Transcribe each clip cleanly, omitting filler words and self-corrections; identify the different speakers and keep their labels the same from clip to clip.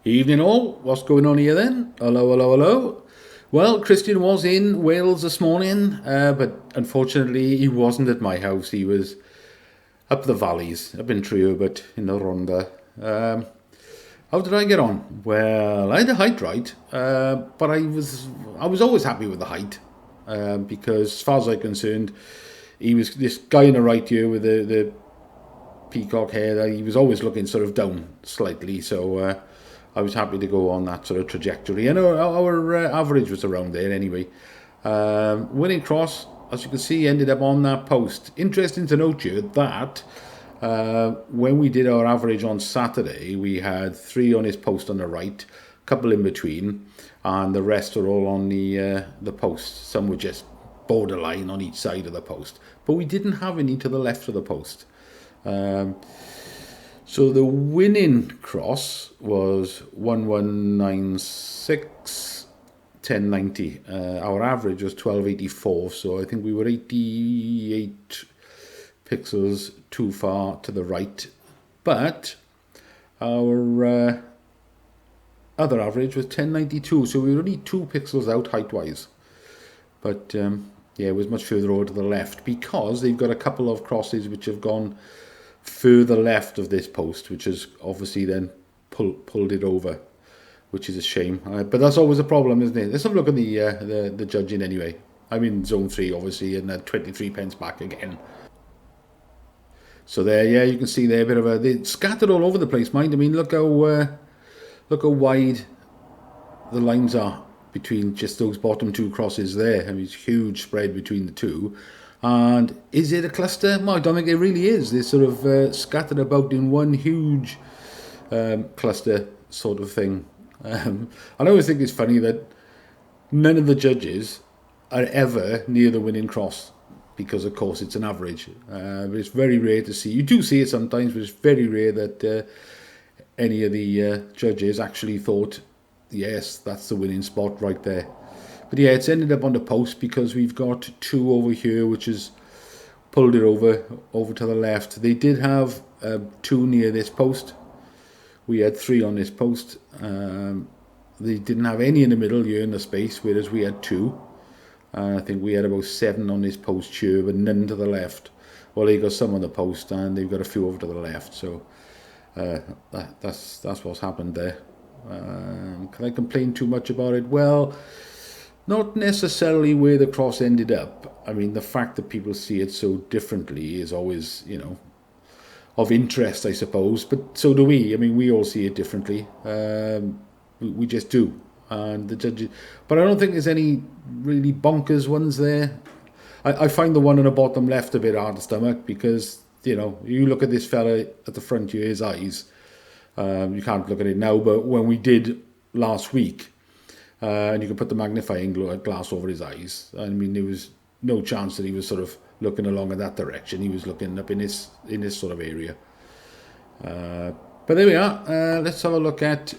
Speaker 1: Evening all, what's going on here then? Hello, hello, hello. Well, Christian was in Wales this morning, but unfortunately he wasn't at my house. He was up the valleys, up in Trio, but in the Rhondda. How did I get on? Well, I had the height right, but I was always happy with the height, because as far as I'm concerned, he was this guy in the right here with the peacock hair. He was always looking sort of down slightly, so I was happy to go on that sort of trajectory. I know our average was around there anyway. Winning cross, as you can see, ended up on that post. Interesting to note here that when we did our average on Saturday, we had 3 on his post on the right, a couple in between, and the rest are all on the post. Some were just borderline on each side of the post, but we didn't have any to the left of the post. So the winning cross was 1196, 1090. Our average was 1284, so I think we were 88 pixels too far to the right. But our other average was 1092, so we were only 2 pixels out height-wise. But yeah, it was much further over to the left because they've got a couple of crosses which have gone further left of this post, which has obviously then pulled it over, which is a shame. But that's always a problem, isn't it? Let's have a look at the judging anyway. I'm in zone 3, obviously, and 23 pence back again. So there, yeah, you can see there a bit of they're scattered all over the place, mind. I mean, look how wide the lines are between just those bottom 2 crosses there. I mean, it's a huge spread between the two. And is it a cluster? Well, I don't think it really is. They're sort of scattered about in one huge cluster sort of thing. I always think it's funny that none of the judges are ever near the winning cross because, of course, it's an average. But it's very rare to see. You do see it sometimes, but it's very rare that any of the judges actually thought, yes, that's the winning spot right there. But yeah, it's ended up on the post because we've got 2 over here, which has pulled it over to the left. They did have 2 near this post. We had 3 on this post. They didn't have any in the middle here in the space, whereas we had 2. I think we had about 7 on this post here, but none to the left. Well, they got some on the post, and they've got a few over to the left. So that's what's happened there. Can I complain too much about it? Well, not necessarily where the cross ended up. I mean, the fact that people see it so differently is always, of interest, I suppose. But so do we. I mean, we all see it differently. We just do. And the judges, but I don't think there's any really bonkers ones there. I find the one on the bottom left a bit hard to stomach because, you look at this fella at the front here, his eyes. You can't look at it now, but when we did last week, and you can put the magnifying glass over his eyes. I mean, there was no chance that he was sort of looking along in that direction. He was looking up in this sort of area. But there we are. Let's have a look at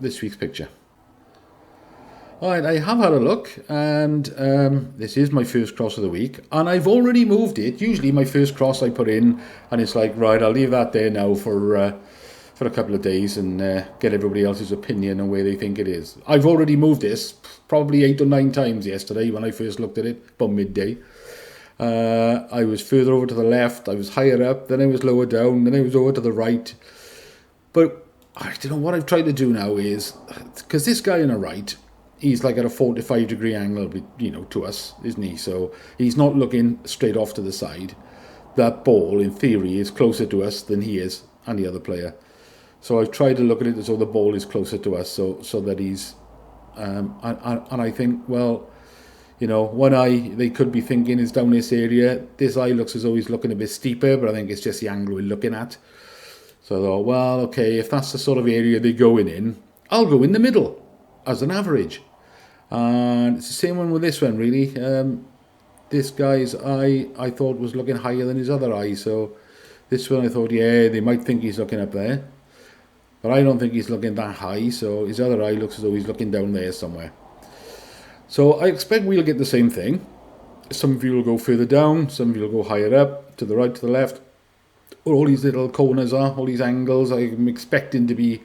Speaker 1: this week's picture. All right, I have had a look, and this is my first cross of the week, and I've already moved it. Usually my first cross I put in, and it's like, right, I'll leave that there now for a couple of days and get everybody else's opinion on where they think it is. I've already moved this probably 8 or 9 times yesterday when I first looked at it, about midday. I was further over to the left, I was higher up, then I was lower down, then I was over to the right. But I don't know what I've tried to do now is, because this guy on the right, he's like at a 45-degree angle, to us, isn't he? So he's not looking straight off to the side. That ball, in theory, is closer to us than he is and the other player. So I've tried to look at it as though the ball is closer to us, so that he's, and I think, well, one eye they could be thinking is down this area. This eye looks as though he's looking a bit steeper, but I think it's just the angle we're looking at. So I thought, well, okay, if that's the sort of area they're going in, I'll go in the middle as an average. And it's the same one with this one, really. This guy's eye, I thought, was looking higher than his other eye, so this one I thought, yeah, they might think he's looking up there. But I don't think he's looking that high, so his other eye looks as though he's looking down there somewhere. So I expect we'll get the same thing. Some of you will go further down, some of you will go higher up, to the right, to the left. All these little corners are, all these angles, I'm expecting to be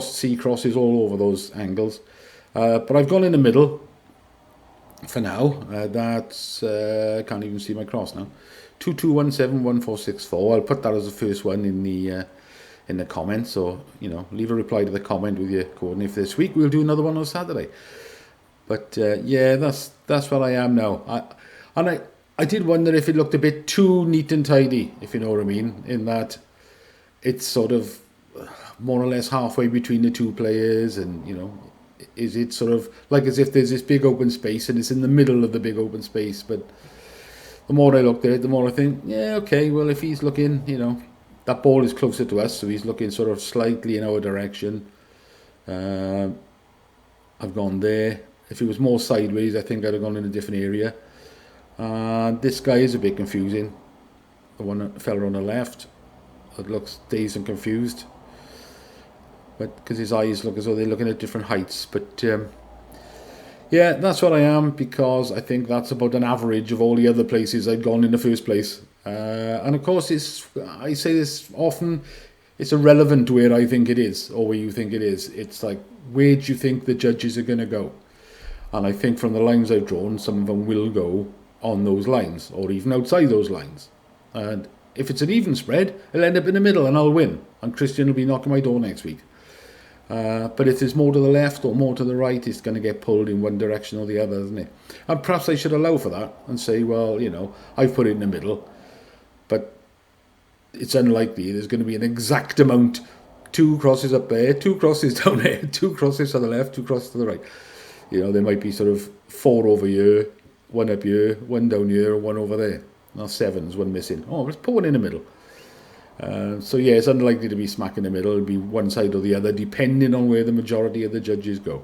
Speaker 1: see crosses all over those angles. But I've gone in the middle for now. That's can't even see my cross now. 22171464. I'll put that as the first one in the comments. So leave a reply to the comment with your coordinate for this week. We'll do another one on Saturday. But yeah, that's where I am now. I did wonder if it looked a bit too neat and tidy, if you know what I mean, in that it's sort of more or less halfway between the two players, and is it sort of like as if there's this big open space and it's in the middle of the big open space. But the more I look at it, the more I think, yeah, okay, well, if he's looking, that ball is closer to us, so he's looking sort of slightly in our direction. I've gone there. If it was more sideways, I think I'd have gone in a different area. This guy is a bit confusing. The fella on the left, it looks dazed and confused, but because his eyes look as though they're looking at different heights. But yeah, that's what I am, because I think that's about an average of all the other places I'd gone in the first place. And of course, I say this often, it's irrelevant where I think it is or where you think it is. It's like, where do you think the judges are going to go? And I think from the lines I've drawn, some of them will go on those lines, or even outside those lines. And if it's an even spread, it'll end up in the middle and I'll win. And Christian will be knocking my door next week. But if there's more to the left or more to the right, it's going to get pulled in one direction or the other, isn't it? And perhaps I should allow for that and say, well, I've put it in the middle, but it's unlikely there's going to be an exact amount. 2 crosses up there, 2 crosses down there, 2 crosses to the left, 2 crosses to the right. There might be sort of 4 over here, 1 up here, 1 down here, 1 over there. Now 7's 1 missing. Oh, let's put 1 in the middle. So yeah, it's unlikely to be smack in the middle. It'll be one side or the other, depending on where the majority of the judges go.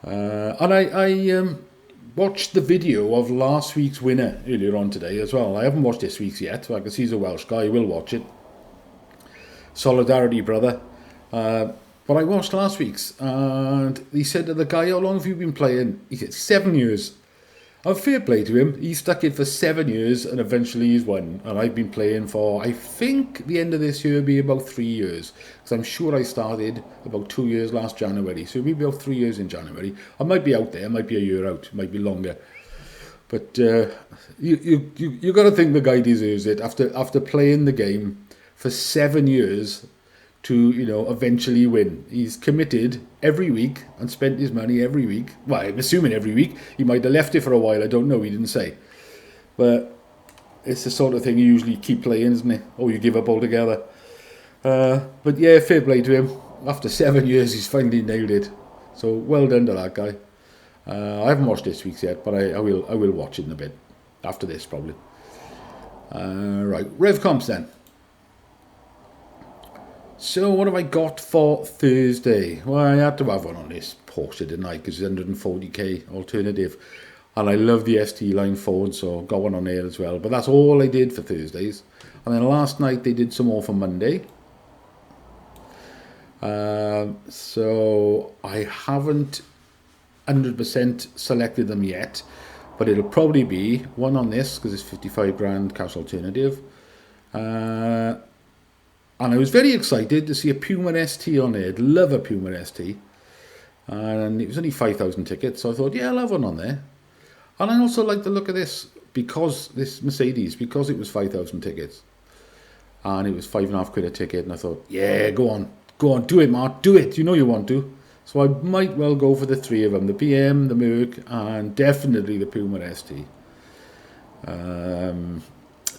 Speaker 1: And I watched the video of last week's winner earlier on today as well. I haven't watched this week's yet, so I can see he's a Welsh guy. I will watch it. Solidarity, brother. But I watched last week's, and he said to the guy, how long have you been playing? He said, 7 years. And fair play to him. He stuck it for 7 years, and eventually he's won. And I've been playing for, I think, the end of this year will be about 3 years. Because I'm sure I started about 2 years last January. So it'll be about 3 years in January. I might be out there, I might be a year out, it might be longer. But you got to think the guy deserves it. After playing the game for 7 years, to eventually win. He's committed every week and spent his money every week. Well, I'm assuming every week. He might have left it for a while, I don't know, he didn't say. But it's the sort of thing you usually keep playing, isn't it? Or you give up altogether. But yeah, fair play to him. After 7 years, he's finally nailed it. So well done to that guy. I haven't watched this week's yet, but I will watch it in a bit. After this, probably. Right, Revcomps then. So what have I got for Thursday? Well, I had to have one on this Porsche, didn't I? Because it's 140k alternative. And I love the ST line forward, so got one on there as well. But that's all I did for Thursdays. And then last night they did some more for Monday. So I haven't 100% selected them yet. But it'll probably be one on this, because it's 55 grand cash alternative. And I was very excited to see a Puma ST on there. I'd love a Puma ST. And it was only 5,000 tickets. So I thought, yeah, I'll have one on there. And I also like the look of this, because this Mercedes, because it was 5,000 tickets. And it was £5.50 a ticket. And I thought, yeah, go on, do it, Mark, do it. You know you want to. So I might well go for the 3 of them. The BM, the Merc, and definitely the Puma ST.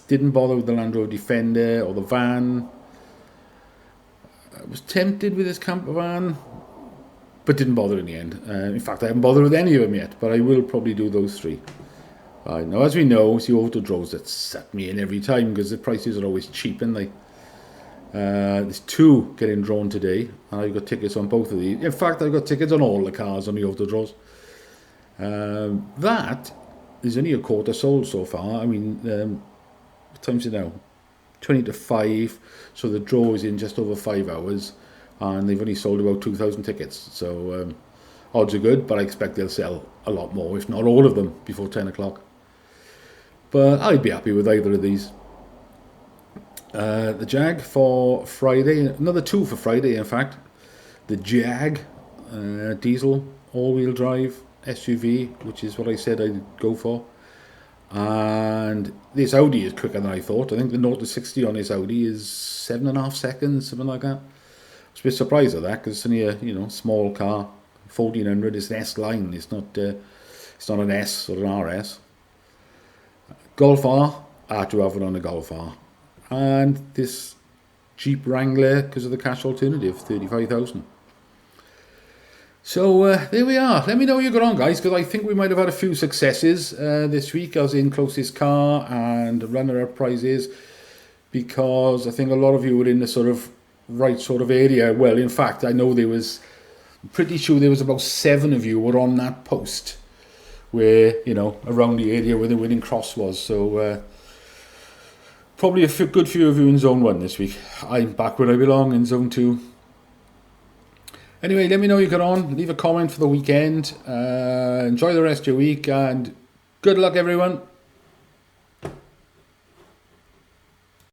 Speaker 1: Didn't bother with the Land Rover Defender or the van. I was tempted with this camper van, but didn't bother in the end. In fact, I haven't bothered with any of them yet, but I will probably do those 3. Now, as we know, it's the auto draws that suck me in every time, because the prices are always cheap, aren't they? There's 2 getting drawn today, and I've got tickets on both of these. In fact, I've got tickets on all the cars on the auto draws. That is only a quarter sold so far. I mean, what time's it now? 20 to 5, so the draw is in just over 5 hours, and they've only sold about 2,000 tickets. So odds are good, but I expect they'll sell a lot more, if not all of them, before 10 o'clock. But I'd be happy with either of these. The Jag for Friday, another two for Friday, in fact. The Jag diesel all-wheel drive SUV, which is what I said I'd go for. And this Audi is quicker than I thought. I think the 0 to 60 on this Audi is 7.5 seconds, something like that. I was a bit surprised at that because it's only a small car. 1400 is an S line. It's not an S or an RS. Golf R, I had to have it on a Golf R. And this Jeep Wrangler because of the cash alternative, 35,000. So there we are. Let me know how you got on, guys, because I think we might have had a few successes this week, as in closest car and runner-up prizes, because I think a lot of you were in the sort of right sort of area. Well, in fact, I'm pretty sure there was about 7 of you were on that post where, around the area where the winning cross was. So probably a good few of you in Zone 1 this week. I'm back where I belong in Zone 2. Anyway, let me know how you got on. Leave a comment for the weekend. Enjoy the rest of your week, and good luck, everyone.